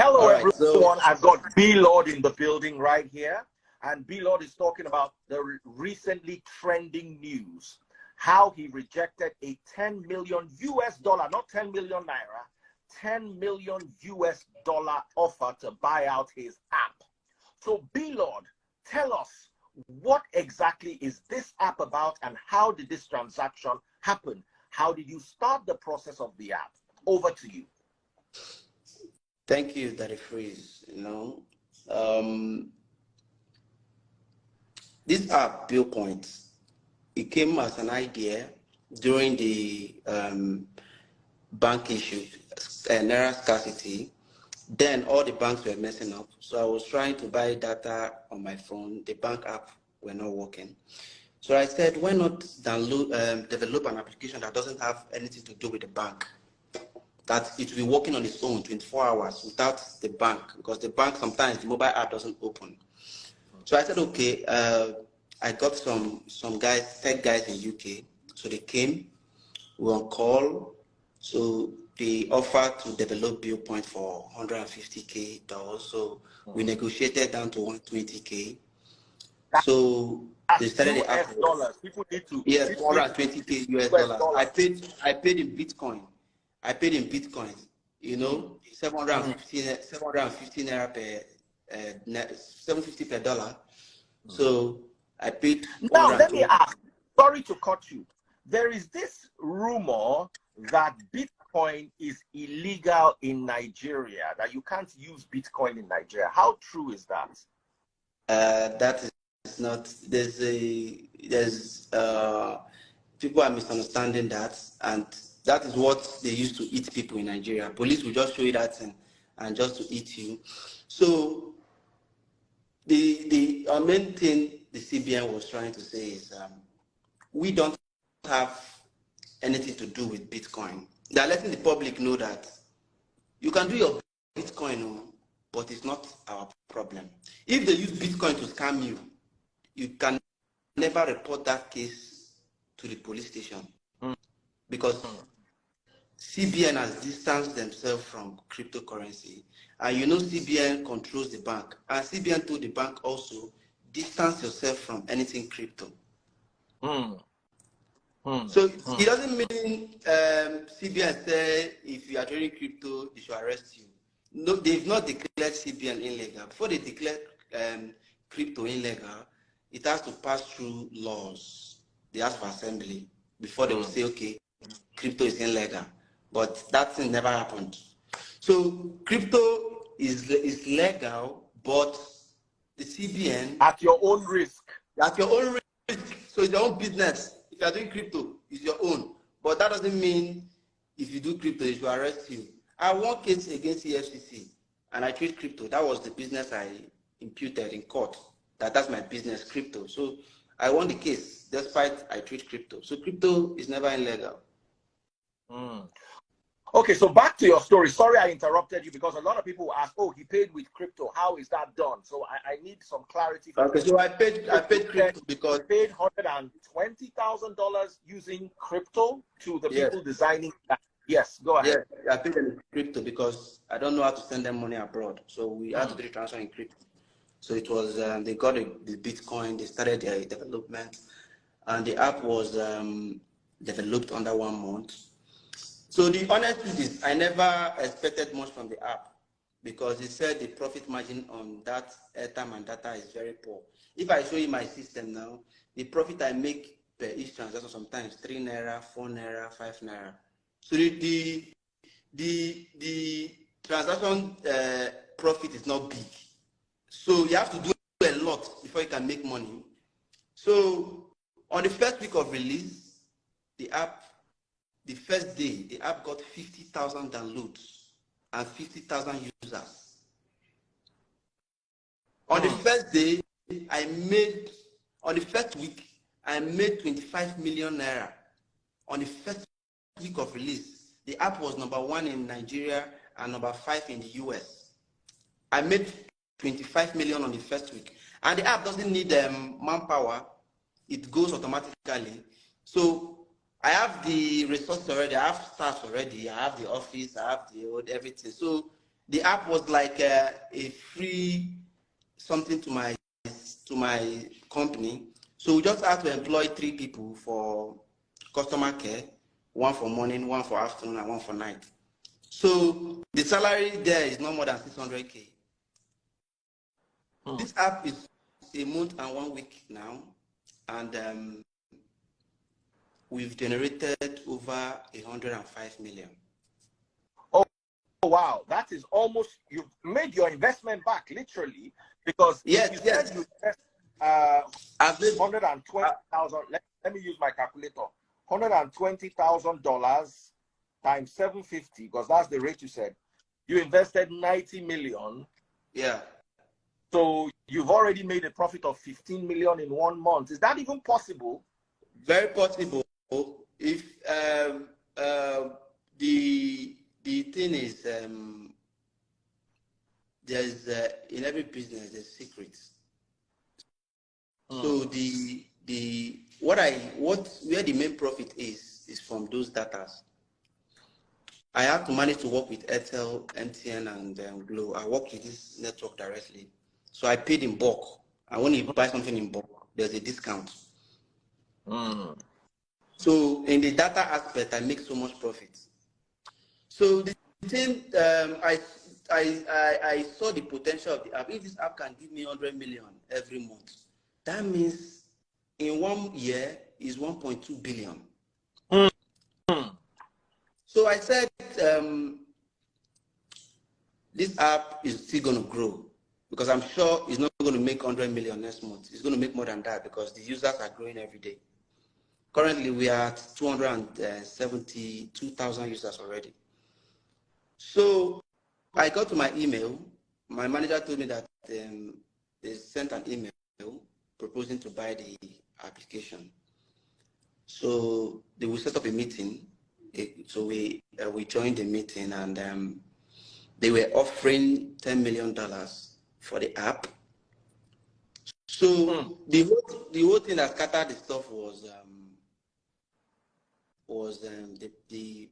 Hello, All right, everyone. I've got B Lord in the building right here. And B Lord is talking about the recently trending news. How he rejected a 10 million US dollar, not 10 million naira, 10 million US dollar offer to buy out his app. So B Lord, tell us, what exactly is this app about and how did this transaction happen? How did you start the process of the app? Over to you. Thank you, Daddy Freeze. This app, Billpoint, it came as an idea during the bank issue, Naira scarcity. Then all the banks were messing up. So I was trying to buy data on my phone. The bank app were not working. So I said, why not download, develop an application that doesn't have anything to do with the bank? That it will be working on its own 24 hours without the bank, because the bank sometimes the mobile app doesn't open. So I said, okay, I got some guys, tech guys in UK. So they came, we were on call. So they offered to develop Billpoint for $150K. So we negotiated down to $120K. So they started the app. Dollars. People need to. Yes, $420K US dollars. I paid in Bitcoin. I paid in Bitcoin, 750 naira per 750 per dollar. So I paid. Now let me ask. Sorry to cut you. There is this rumor that Bitcoin is illegal in Nigeria. That you can't use Bitcoin in Nigeria. How true is that? That is not. People are misunderstanding that, and that is what they used to eat people in Nigeria. Police will just show you that and just to eat you. So our main thing the CBN was trying to say is we don't have anything to do with Bitcoin. They are letting the public know that you can do your Bitcoin, but it's not our problem. If they use Bitcoin to scam you, you can never report that case to the police station because CBN has distanced themselves from cryptocurrency. And CBN controls the bank. And CBN told the bank also, distance yourself from anything crypto. So it doesn't mean CBN say if you are trading crypto, they should arrest you. No, they've not declared CBN illegal. Before they declare crypto illegal, it has to pass through laws. They ask for assembly before they will say, okay, crypto is illegal. But that thing never happened. So crypto is legal, but the CBN... At your own risk. At your own risk. So it's your own business. If you are doing crypto, it's your own. But that doesn't mean if you do crypto, they should arrest you. I won case against the FCC, and I trade crypto. That was the business I imputed in court. That's my business, crypto. So I won the case, despite I trade crypto. So crypto is never illegal. Okay, so back to your story. Sorry I interrupted you because a lot of people will ask, oh, he paid with crypto. How is that done? So I need some clarity. Okay, so I paid crypto because... I paid $120,000 using crypto to the people designing that. Yes, go ahead. Yeah, I paid them in crypto because I don't know how to send them money abroad. So we had to do the transfer in crypto. So it was, they got the Bitcoin, they started their development, and the app was developed under 1 month. So the honest truth is, I never expected much from the app because it said the profit margin on that airtime and data is very poor. If I show you my system now, the profit I make per each transaction sometimes 3 naira, 4 naira, 5 naira. So the transaction profit is not big. So you have to do a lot before you can make money. So on the first week of release, the first day, the app got 50,000 downloads and 50,000 users. On the first day, on the first week, I made 25 million naira. On the first week of release, the app was #1 in Nigeria and #5 in the US. I made 25 million on the first week. And the app doesn't need manpower. It goes automatically. So I have the resources already. I have staff already. I have the office. I have everything. So The app was like a free something to my company. So we just had to employ 3 people for customer care, 1 for morning, 1 for afternoon, and 1 for night. So the salary there is no more than 600K. This app is a month and 1 week now, and we've generated over 105 million. Oh, wow. That is almost, you've made your investment back, literally, because yes, you yes. said you invest 120,000. Let me use my calculator. $120,000 times 750, because that's the rate you said. You invested 90 million. Yeah. So you've already made a profit of 15 million in 1 month. Is that even possible? Very possible. If the thing is, there's in every business there's secrets. So where the main profit is from those data. I have to manage to work with Airtel, MTN, and Glo. I work with this network directly. So I paid in bulk. And when you buy something in bulk, there's a discount. So in the data aspect, I make so much profit. So the thing, I saw the potential of the app. If this app can give me 100 million every month, that means in 1 year is 1.2 billion. So I said, this app is still going to grow because I'm sure it's not going to make 100 million next month. It's going to make more than that because the users are growing every day. Currently, we are at 272,000 users already. So I got to my email. My manager told me that they sent an email proposing to buy the application. So they will set up a meeting. So we joined the meeting, and they were offering $10 million for the app. So the whole thing that scattered the stuff was the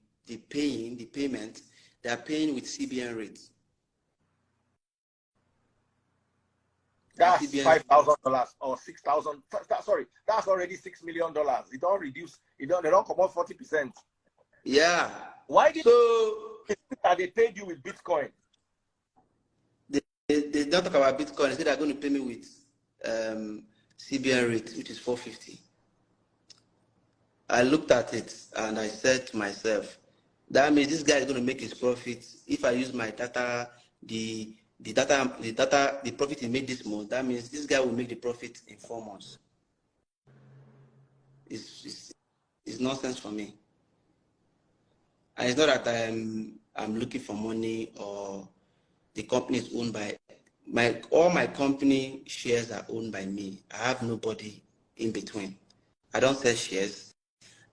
payment. They are paying with CBN rates. That's $5,000 or $6,000. Sorry, that's already $6 million. It don't reduce. They don't come out 40%. Yeah. Why did they paid you with Bitcoin? They don't talk about Bitcoin. They say they're going to pay me with CBN rate, which is 450. I looked at it and I said to myself, that means this guy is going to make his profit. If I use my data, the profit he made this month, that means this guy will make the profit in 4 months. It's nonsense for me. And it's not that I'm looking for money or the company is owned by all my company shares are owned by me. I have nobody in between. I don't sell shares.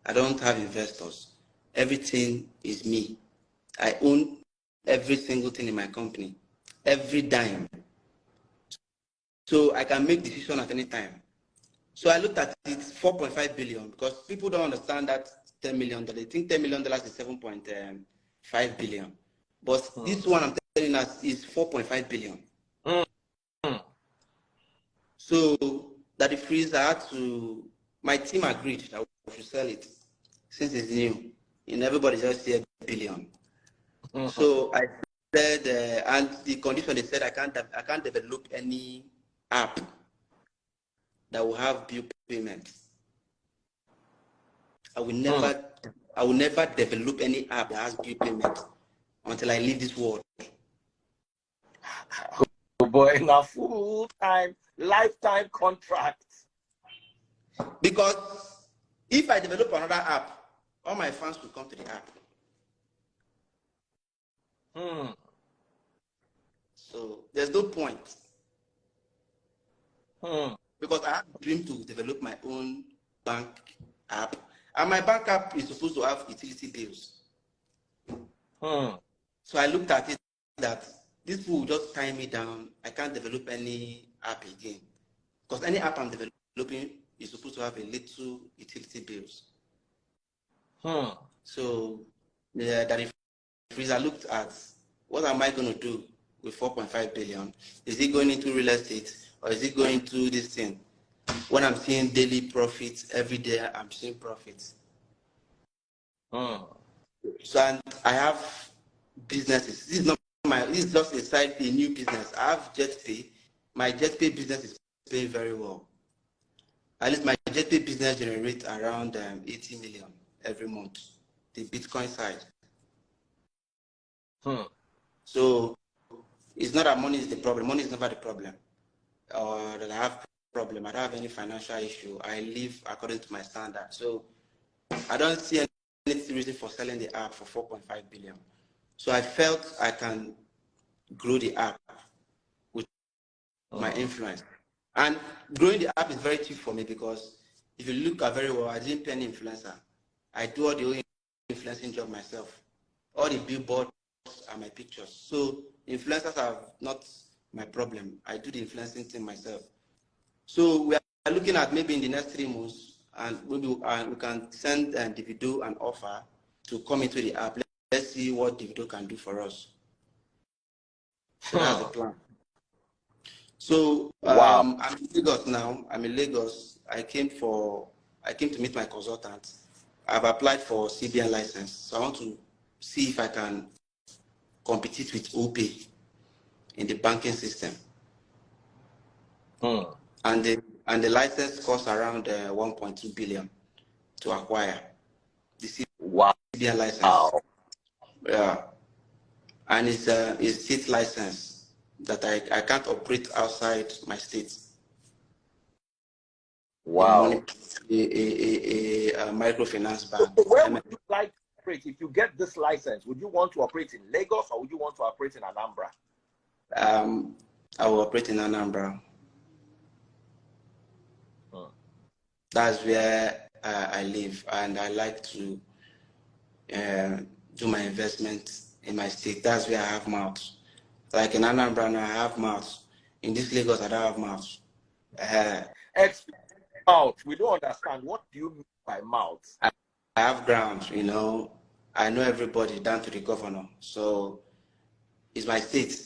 I don't have investors. Everything is me. I own every single thing in my company, every dime. So I can make decision at any time. So I looked at it, 4.5 billion, because people don't understand that $10 million. They think $10 million is 7.5 billion. But this one I'm telling us is 4.5 billion. So that the freeze, my team agreed that we should sell it since it's new. And everybody just said billion. So I said, and the condition they said I can't develop any app that will have bill payment. I will never develop any app that has bill payment until I leave this world. Oh boy, in a full-time, lifetime contract. Because if I develop another app, all my fans will come to the app. So there's no point. Because I have a dream to develop my own bank app. And my bank app is supposed to have utility bills. So I looked at it that this will just tie me down. I can't develop any app again. Because any app I'm developing is supposed to have a little utility bills. So that if I looked at what am I going to do with 4.5 billion? Is it going into real estate or is it going to this thing? When I'm seeing daily profits, every day I'm seeing profits. So and I have businesses. This is just a new business. I have JetPay. My JetPay business is paying very well. At least my JetPay business generates around 80 million every month. The Bitcoin side. So it's not that money is the problem. Money is never the problem. Or that I have problem. I don't have any financial issue. I live according to my standard. So I don't see any reason for selling the app for 4.5 billion. So I felt I can grow the app with my influence. And growing the app is very cheap for me because if you look at very well, I didn't pay any influencer. I do all the whole influencing job myself. All the billboards are my pictures. So influencers are not my problem. I do the influencing thing myself. So we are looking at maybe in the next 3 months, and maybe we can send Davido an offer to come into the app. Let's see what Davido can do for us. So that's the plan. So I'm in Lagos now. I'm in Lagos. I came to meet my consultant. I've applied for CBN license. So I want to see if I can compete with OPay in the banking system. And the license costs around 1.2 billion to acquire the CBN license. Yeah, and it's state license that I can't operate outside my state. Wow. A microfinance bank. So where would you like to operate if you get this license? Would you want to operate in Lagos or would you want to operate in Anambra? I will operate in Anambra. That's where I live, and I like to do my investment in my state. That's where I have mouth. Like in Anambra, I have mouth. In this Lagos, I don't have mouth. Mouth. We don't understand. What do you mean by mouth? I have ground, you know. I know everybody down to the governor. So it's my state.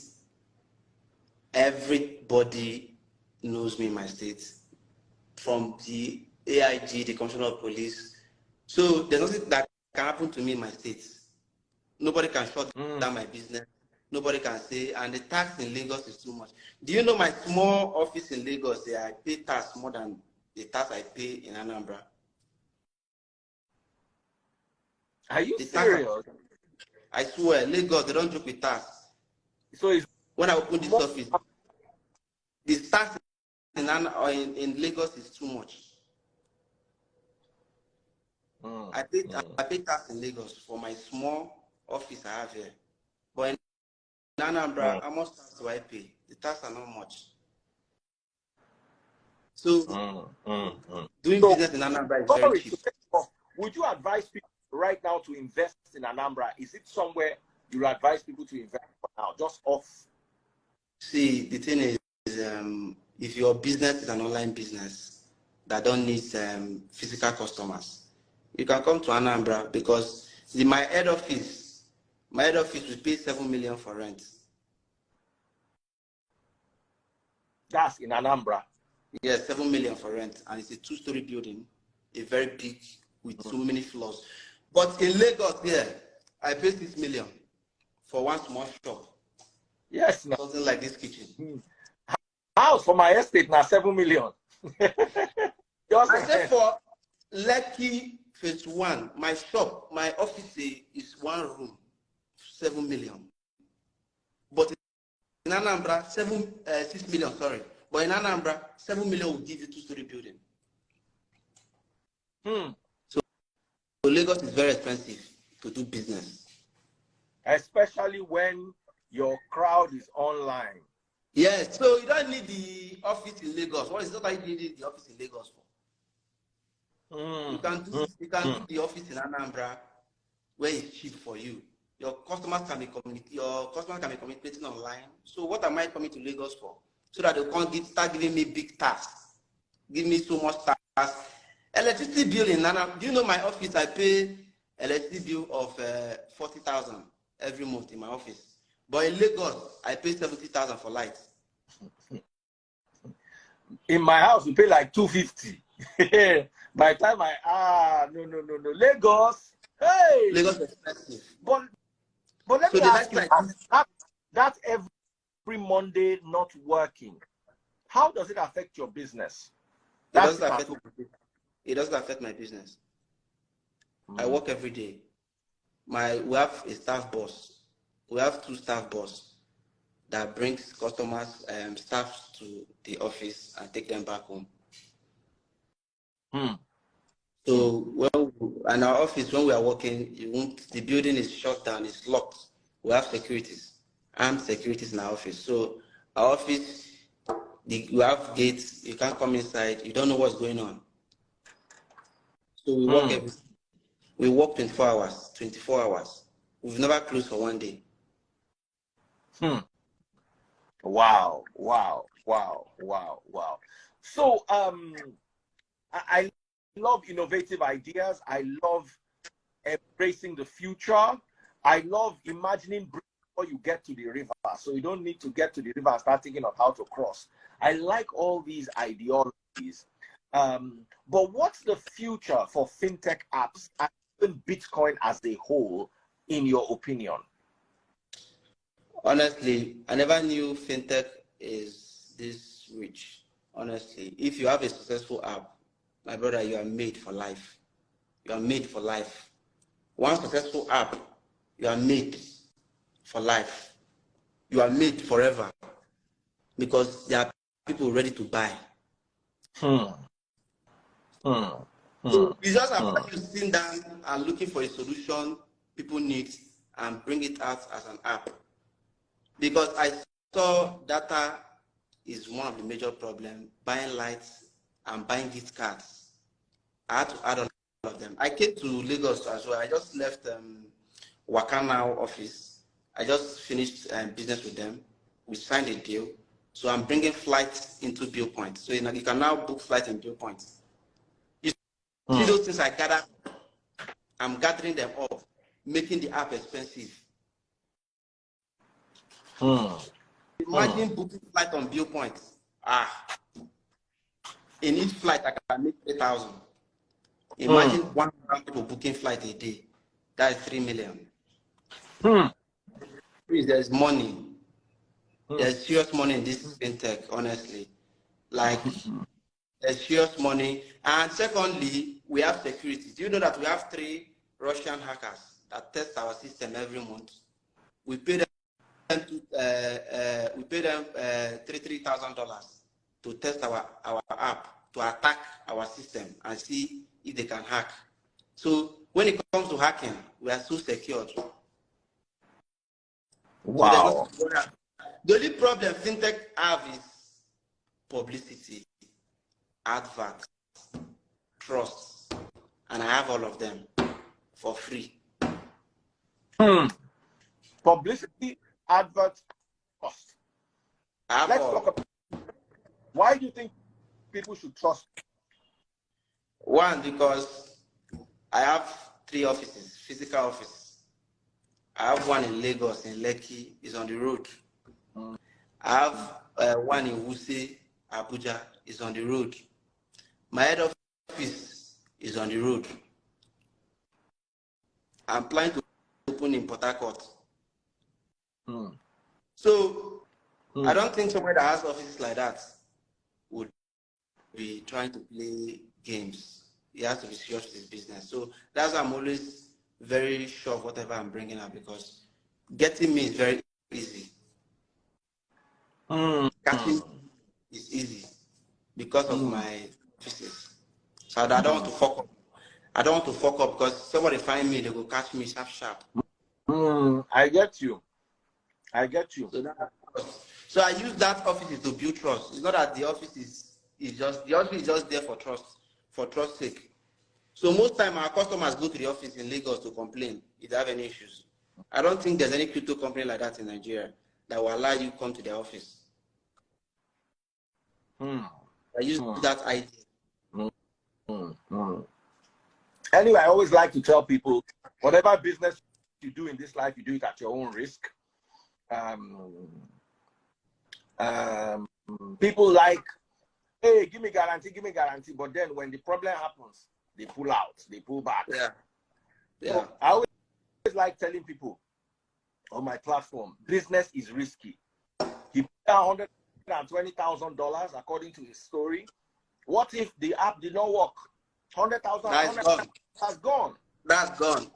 Everybody knows me in my state. From the AIG, the Commissioner of Police. So there's nothing that can happen to me in my state. Nobody can shut down my business. Nobody can say, and the tax in Lagos is too much. Do you know my small office in Lagos, I pay tax more than the tax I pay in Anambra? Are you serious? I swear, Lagos, they don't joke with tax. So when I open this office, the tax in Lagos is too much. I pay tax in Lagos for my small office I have here. But in Anambra, how much tax do I pay? The tax are not much. So doing business in Anambra is very cheap. Would you advise people right now to invest in Anambra? Is it somewhere you advise people to invest for now, just off? See, the thing is, if your business is an online business that don't need physical customers, you can come to Anambra because my head office will pay 7 million for rent. That's in Anambra. Yes, 7 million for rent, and it's a 2-story building, a very big with so many floors. But in Lagos, I pay 6 million for one small shop. Yes, something like this kitchen. House for my estate now 7 million. I said for Lekki Phase 1, my shop, my office is 1 room, 7 million. But in Anambra, 6 million, sorry. But in Anambra, 7 million will give you 2-story building. So Lagos is very expensive to do business. Especially when your crowd is online. Yes, so you don't need the office in Lagos. What is that you need the office in Lagos for? You can do the office in Anambra where it's cheap for you. Your customers can be communicating online. So what am I coming to Lagos for? So that they can't start giving me big tasks. Give me so much tasks. Electricity bill in Anambra. Do you know my office? I pay electricity bill of 40,000 every month in my office. But in Lagos, I pay 70,000 for light. In my house, we pay like 250. By the time no. Lagos, hey. Lagos is expensive. But let So me the ask light you, price, that every Monday not working, how does it affect your business? it doesn't affect my business. I work every day. We have a staff boss. We have 2 staff boss that brings customers, staff to the office and take them back home. So in our office, when we are working, the building is shut down, it's locked. We have securities, armed securities in our office. So our office, we have gates, you can't come inside, you don't know what's going on. So we work 24 hours, 24 hours. We've never closed for one day. Wow. So I love innovative ideas. I love embracing the future. I love imagining before you get to the river, so you don't need to get to the river and start thinking of how to cross. I like all these ideologies. But what's the future for fintech apps and even Bitcoin as a whole, in your opinion? Honestly, I never knew fintech is this rich. Honestly, if you have a successful app, my brother, you are made for life. You are made for life. One successful app, you are made for life. You are made forever, because there are people ready to buy. So it's just about you sitting down and looking for a solution people need and bring it out as an app. Because I saw data is one of the major problems, buying lights and buying gift cards. I had to add all of them. I came to Lagos as well. I just left Wakana office. I just finished business with them. We signed a deal. So I'm bringing flights into Billpoint. So you can now book flights in Billpoint. You see those things I gather, I'm gathering them up, making the app expensive. Imagine booking flight on Billpoint. In each flight, I can make 3,000. Imagine 1,000 people booking flight a day. That is 3 million. There's money. There's serious money in this fintech, honestly. Like, there's serious money. And secondly, we have security. Do you know that we have 3 Russian hackers that test our system every month? We pay them $3,000 to test our app, to attack our system and see if they can hack. So when it comes to hacking, we are so secured. Wow. So the only problem fintech have is publicity, adverts, trust, and I have all of them for free. Publicity, adverts, trust. Let's talk about why do you think people should trust? One, because I have 3 offices, physical offices. I have one in Lagos, in Lekki, is on the road. I have one in Wuse, Abuja, is on the road. My head office is on the road. I'm planning to open in Port Harcourt. So I don't think somebody that has offices like that would be trying to play games. He has to be serious with his business. So that's why I'm always very sure of whatever I'm bringing up, because getting me is very easy. Catching me is easy because of my offices. So I don't want to fuck up. I don't want to fuck up, because somebody find me, they will catch me sharp. I get you. So I use that office to build trust. It's not that the office is just there for trust's sake. So most time our customers go to the office in Lagos to complain if they have any issues. I don't think there's any crypto company like that in Nigeria that will allow you to come to their office. I use that idea. Anyway, I always like to tell people, whatever business you do in this life, you do it at your own risk. um, people like, hey, give me guarantee, but then when the problem happens, they pull out, they pull back. Yeah. So I always like telling people on my platform, business is risky. He put down $120,000 according to his story. What if the app did not work? 100,000 has gone. That's gone.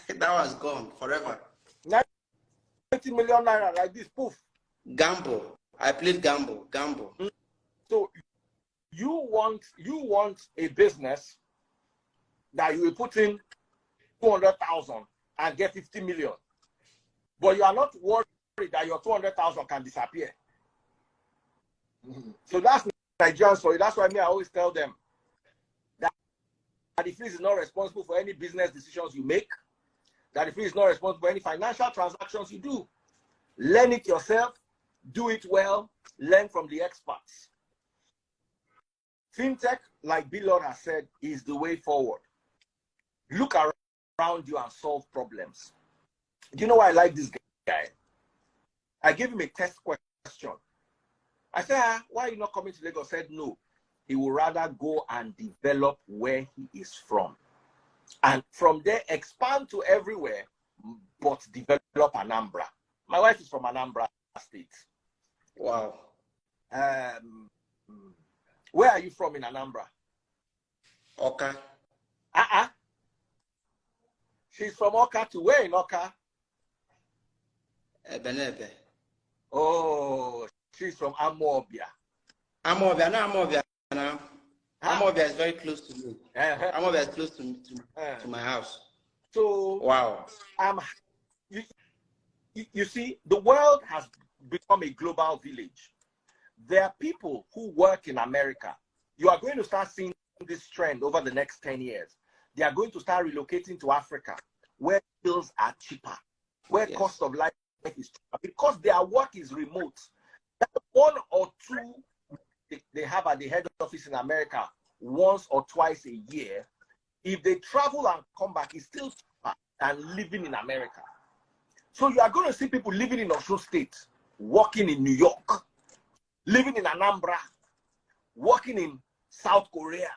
That was gone forever. 90 million naira like this, poof. Gamble. I played gamble. So you want a business that you will put in 200,000 and get 50 million, but you are not worried that your 200,000 can disappear. So that's Nigerian story. That's why I always tell them that the fees is not responsible for any business decisions you make. That the fee is not responsible for any financial transactions you do. Learn it yourself. Do it well. Learn from the experts. Fintech, like Bill has said, is the way forward. Look around you and solve problems. Do you know why I like this guy? I gave him a test question. I said, why are you not coming to Lagos? He said, no. He would rather go and develop where he is from. And from there, expand to everywhere, but develop Anambra. My wife is from Anambra State. Wow. Where are you from in Anambra? Oka. She's from Oka to where in Oka? Ebenebe. Oh, she's from Amobia. Amobia, no Amobia now. Amobia is very close to me. Amobia is close to my house. So wow. You see, the world has become a global village. There are people who work in America. You are going to start seeing this trend over the next 10 years. They are going to start relocating to Africa, where bills are cheaper, where cost of life is cheaper, because their work is remote. That one or two they have at the head office in America once or twice a year. If they travel and come back, it's still cheaper than living in America. So you are going to see people living in Osun State, working in New York, living in Anambra, working in South Korea.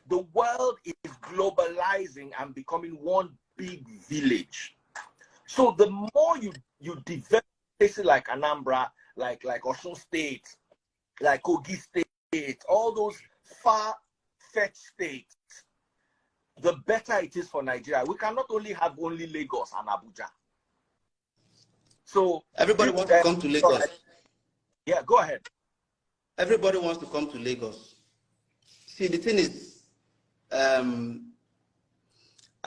The world is globalizing and becoming one big village. So the more you develop places like Anambra, like Osun State, like Kogi State, all those far-fetched states, the better it is for Nigeria. We cannot only have Lagos and Abuja. So everybody wants to come to Lagos. Yeah, go ahead. Everybody wants to come to Lagos. See, the thing is, I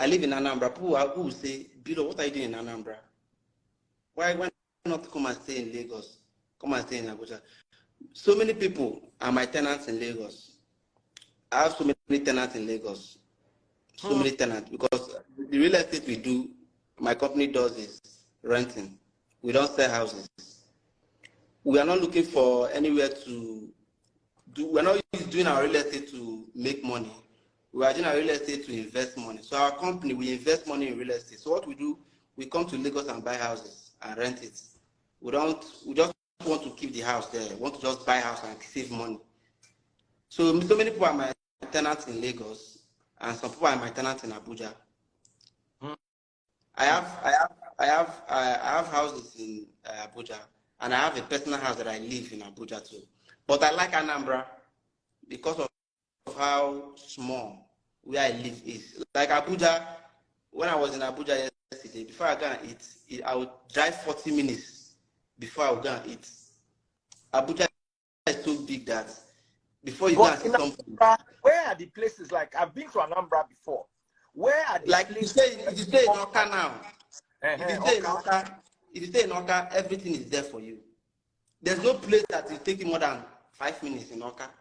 live in Anambra. People will say, Bilo, what are you doing in Anambra? Why not come and stay in Lagos? Come and stay in Abuja. So many people are my tenants in Lagos. I have so many tenants in Lagos. So many tenants. Because the real estate we do, my company does is renting. We don't sell houses. We are not looking for anywhere to do. We're not doing our real estate to make money. We are doing our real estate to invest money. So our company, we invest money in real estate. So what we do, we come to Lagos and buy houses and rent it. We just want to keep the house there. We want to just buy a house and save money. So many people are my tenants in Lagos, and some people are my tenants in Abuja. I have houses in Abuja, and I have a personal house that I live in Abuja too. But I like Anambra because of how small where I live is. Like Abuja, when I was in Abuja yesterday, before I go and eat, I would drive 40 minutes before I would go and eat. Abuja is so big that before you go and see something. Where are the places? Like, I've been to Anambra before. Where are the places? If you stay in Oka now, if you stay in Oka, everything is there for you. There's no place that will take you more than 5 minutes in Oka.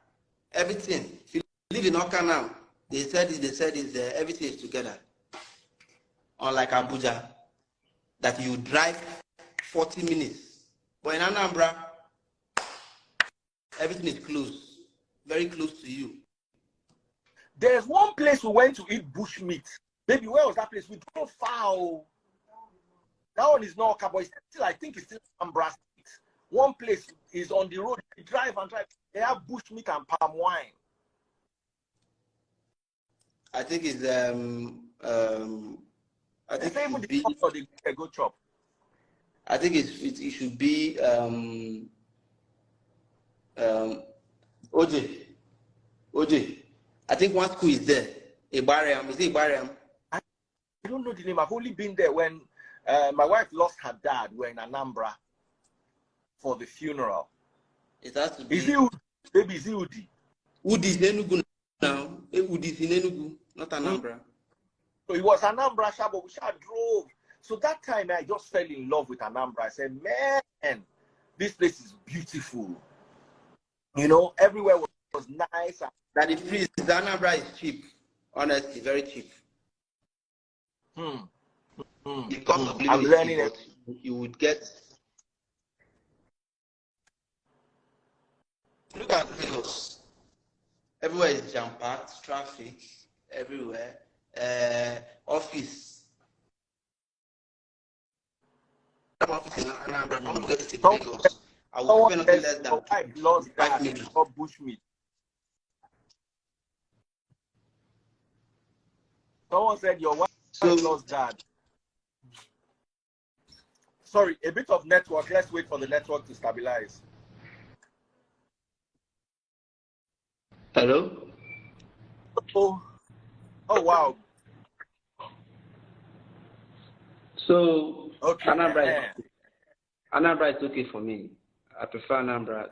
Everything. If you live in Oka now, they said it's there. Everything is together. Unlike Abuja, that you drive 40 minutes. But in Anambra, everything is close, very close to you. There's one place we went to eat bush meat. Baby, where was that place? We drove far. That one is not Okada, but it's still, I think it's still Anambra State. One place is on the road. You drive and drive. They have bushmeat and palm wine. I think it's I think it should be. Or the go chop. I think it should be OJ. I think one school is there. Ibariam. Is it Ibariam? I don't know the name. I've only been there when my wife lost her dad. We're in Anambra for the funeral. It has to be. Is it maybe is it Udi? Udi is Enugu now. Udi is in Enugu, not Anambra. So it was Anambra, but we drove. So that time I just fell in love with Anambra. I said, man, this place is beautiful. You know, everywhere was nice. That the freeze, Anambra is cheap. Honestly, very cheap. The cost of living I'm learning it. You would get. Look at Lagos. Everywhere is jam-packed, traffic everywhere. Office. Office in Anambra, don't get to Lagos. I will spend nothing less than 5 million. Bushmeat. Someone said your wife lost dad. Sorry, a bit of network. Let's wait for the network to stabilize. Hello? Oh wow. So, okay. Anambra is okay for me. I prefer Anambra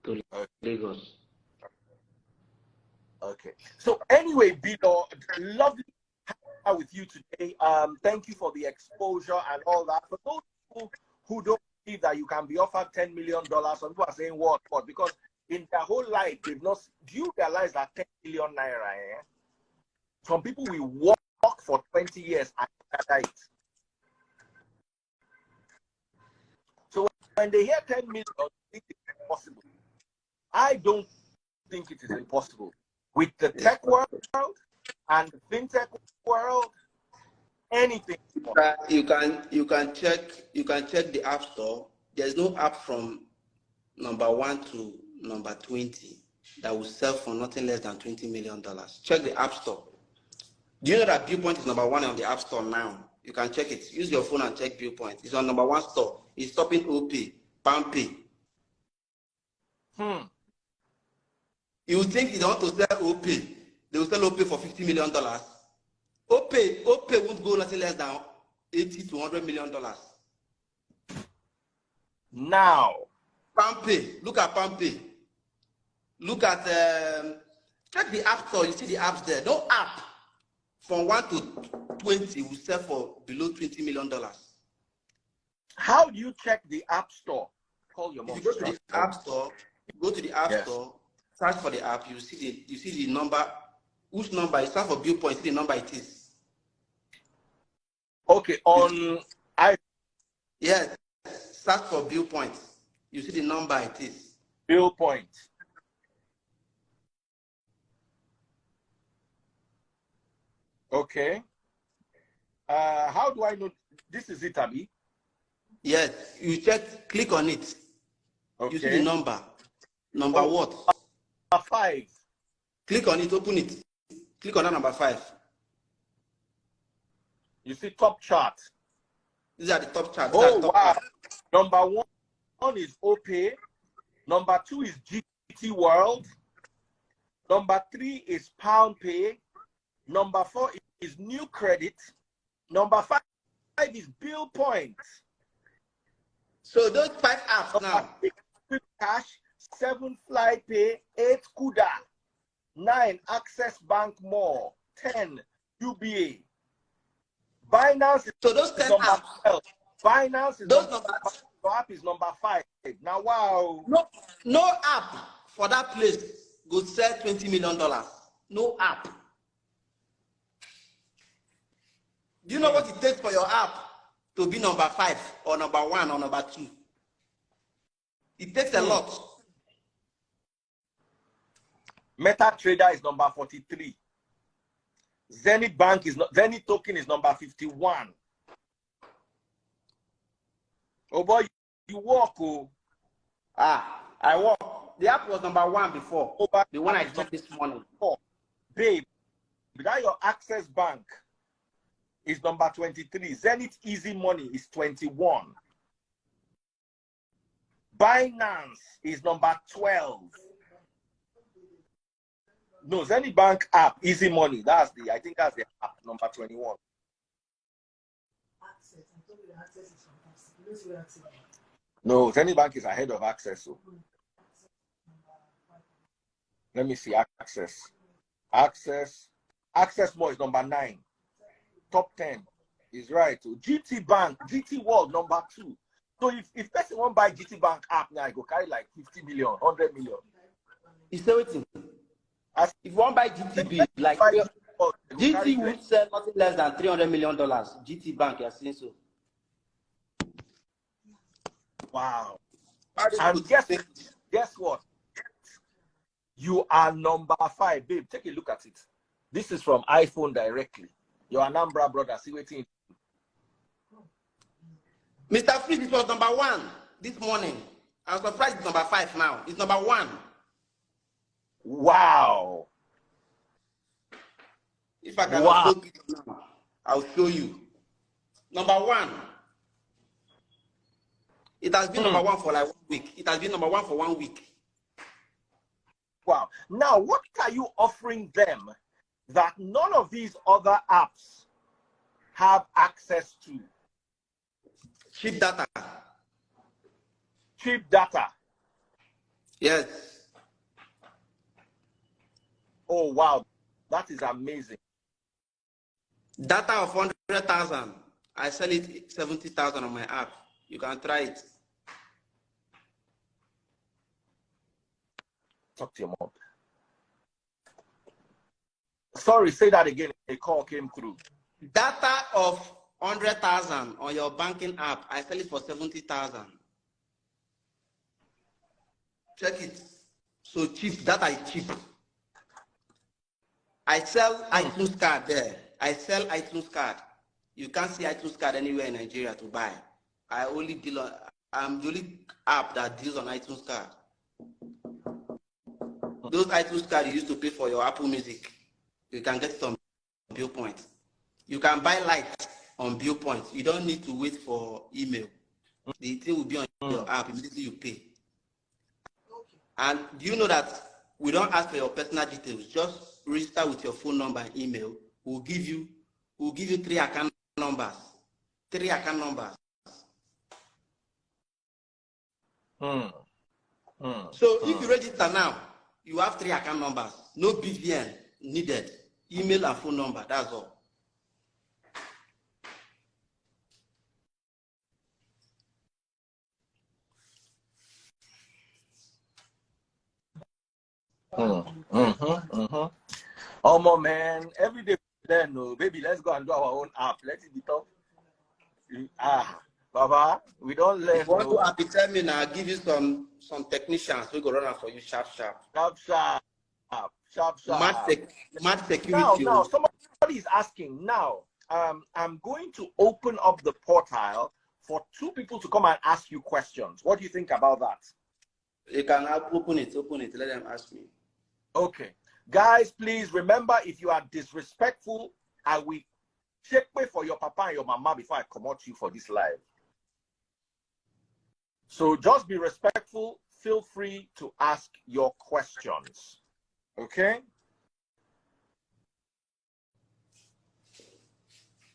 to Lagos. Okay. So anyway, Bito, lovely with you today. Thank you for the exposure and all that. For those people who don't believe that you can be offered $10 million, some people are saying what? Because in their whole life, they've not. Do you realize that 10 million naira? Some people will work for 20 years and get it. So when they hear 10 million, they think it's impossible. I don't think it is impossible. With the tech world and the fintech world, anything. You can check the app store. There's no app from number 1 to number 20 that will sell for nothing less than $20 million. Check the app store. Do you know that Viewpoint is number 1 on the app store now? You can check it. Use your phone and check Viewpoint. It's on number 1 store. It's stopping OP, Pampi. You would think they want to sell OP. They will sell OP for $50 million. OP won't go nothing less than $80 to $100 million. Now, Pampi, look at Pampi. Look at check the app store. You see the apps there. No app from 1 to 20 will sell for below $20 million. How do you check the app store? Call your mom. If you go to the app store, store, search for the app. You see the number. Which number? You start for Viewpoint. See the number it is. Okay, on yes. Search for Viewpoint. You see the number it is. Viewpoint. Okay. How do I know this is it, Abi? Yes. You click on it. Okay. You see the number. Number what? Number 5. Click on it, open it. Click on that number 5. You see top chart. These are the top charts. Oh, wow. Number 1 is OPay. Number 2 is GT World. Number 3 is Pound Pay. Number 4 is New Credit. Number 5 is Bill Points. So those 5 apps now. 6 Cash, 7 Fly Pay, 8 Kuda, 9 Access Bank More, 10 UBA. Binance is so those 10 number apps. 12. Binance is those number app is number 5. Now wow. No app for that place go sell $20 million. No app. Do you know what it takes for your app to be number 5 or number 1 or number 2? It takes a lot. MetaTrader is number 43. Zenith Bank is Zenith Token is number 51. Oh boy, you walk, oh. I walk. The app was number 1 before. Oh, but the one I checked this morning. Babe, that your Access Bank is number 23. Zenith Easy Money is 21. Binance is number 12. No, Zenith Bank app, Easy Money. I think that's the app, number 21. No, Zenith Bank is ahead of Access. So. Let me see, Access. Access More is number 9. Top 10 is right. So GT Bank, GT World, number 2. So if person won't buy GT Bank app now, I go carry like 50 million, 100 million. You say what? If you want to buy GTB, like GT would sell nothing less than $300 million. GT Bank, you're saying so. Wow. And guess what? You are number 5, babe. Take a look at it. This is from iPhone directly. Your Anambra brother, see waiting. Mr. Fritz, it was number 1 this morning. I'm surprised it's number 5 now. It's number 1. Wow. If I can show you now, I'll show you. Number 1. It has been number 1 for like 1 week. It has been number 1 for 1 week. Wow. Now, what are you offering them that none of these other apps have access to? Cheap data. Cheap data. Yes. Oh, wow. That is amazing. Data of 100,000. I sell it 70,000 on my app. You can try it. Talk to your mom. Sorry, say that again. A call came through. Data of 100,000 on your banking app. I sell it for 70,000. Check it. So cheap. Data is cheap. I sell iTunes card there. I sell iTunes card. You can't see iTunes card anywhere in Nigeria to buy. I only deal on. I'm the only app that deals on iTunes card. Those iTunes cards you used to pay for your Apple Music, you can get it on Billpoint. You can buy light on Billpoint. You don't need to wait for email. The thing will be on your app immediately you pay. And do you know that we don't ask for your personal details? Just register with your phone number and email. We'll give you 3 account numbers. 3 account numbers. So if you register now, you have 3 account numbers. No BVN needed. Email and phone number. That's all. Oh my man, every day then, no, baby, let's go and do our own app. Let it be tough. Baba, we don't let. If you want to app it, tell me now. I'll give you some technicians who go run out for you sharp. Mad security. Now, somebody is asking. Now, I'm going to open up the portal for 2 people to come and ask you questions. What do you think about that? You can open it. Let them ask me. Okay. Guys, please remember, if you are disrespectful, I will check way for your papa and your mama before I come out to you for this live. So just be respectful. Feel free to ask your questions. Okay?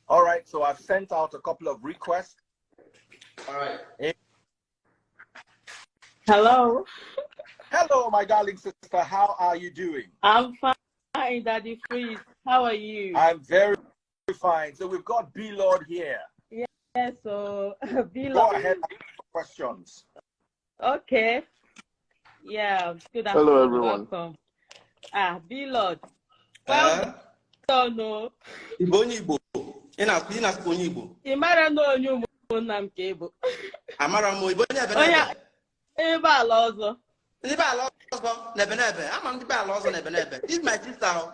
All right. So I've sent out a couple of requests. All right. Hello. Hello, my darling sister. How are you doing? I'm fine, Daddy Freeze. How are you? I'm very fine. So we've got B Lord here. Yes, so B Go Lord. ahead with questions. Okay. Yeah, good afternoon. Hello, everyone. Welcome. B Lord. Well, no. Igbo. Igbo. Imara no onye ụmụnna m ka ịbụ. Amara mo Igbo n'ebe. Ebe ala ọzọ. Ndị be ala ọzọ n'ebe. Ama ndị be ala ọzọ n'ebe. This is my sister.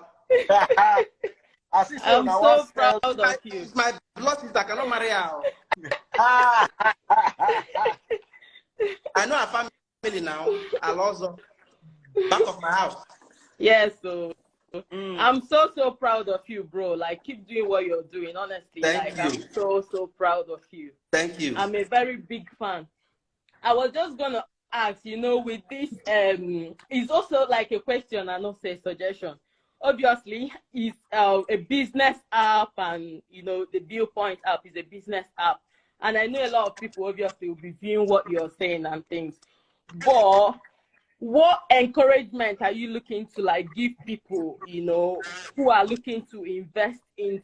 I'm so proud of you. It's my blood sister. I cannot marry her. Ah. I know our family now. Alonso, back of my house. Yes, so I'm so proud of you, bro. Like, keep doing what you're doing. Honestly, Thank like, you. I'm so proud of you. Thank you. I'm a very big fan. I was just gonna ask, you know, with this, it's also like a question and also a suggestion. Obviously, it's a business app, and you know, the Viewpoint app is a business app, and I know a lot of people obviously will be viewing what you're saying and things. But what encouragement are you looking to like give people, you know, who are looking to invest in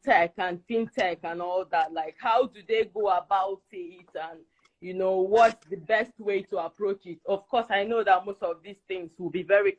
tech and fintech and all that? Like, how do they go about it, and you know, what's the best way to approach it? Of course, I know that most of these things will be very